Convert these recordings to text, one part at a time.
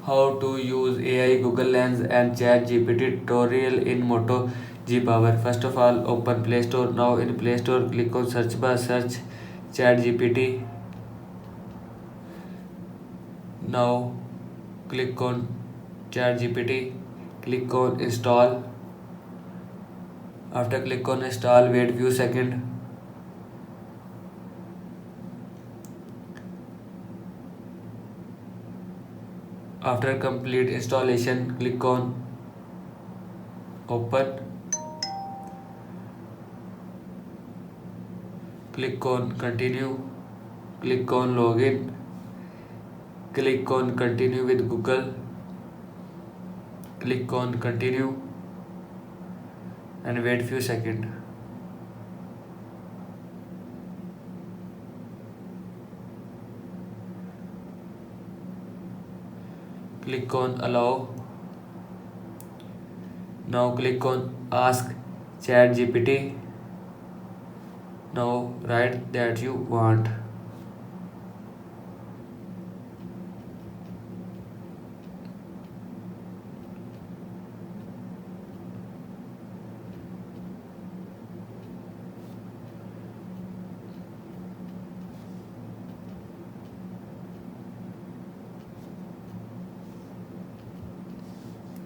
How to use AI, Google Lens and ChatGPT tutorial in Moto G Power. First of all, open Play Store. Now in Play Store, click on search bar, search ChatGPT. Now click on ChatGPT. Click on install. After click on install, wait few seconds. After complete installation, click on open. Click on continue. Click on login. Click on continue with Google. Click on continue and wait few seconds. Click on allow. Now click on ask ChatGPT. Now write that you want.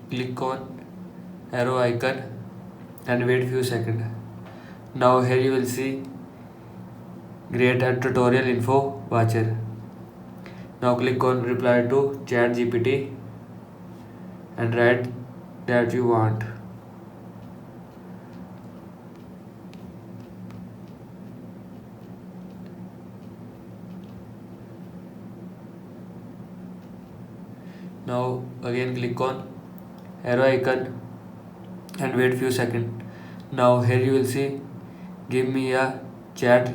Click on arrow icon and wait few seconds. Now here you will see create a tutorial info watcher. Now click on reply to ChatGPT and write that you want. Now again click on arrow icon and wait few seconds. Now here you will see give me a chat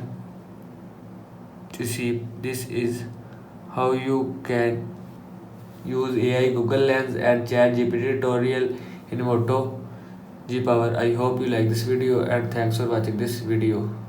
to see. This is how you can use AI, Google Lens and ChatGPT tutorial in Moto G Power. I hope you like this video and thanks for watching this video.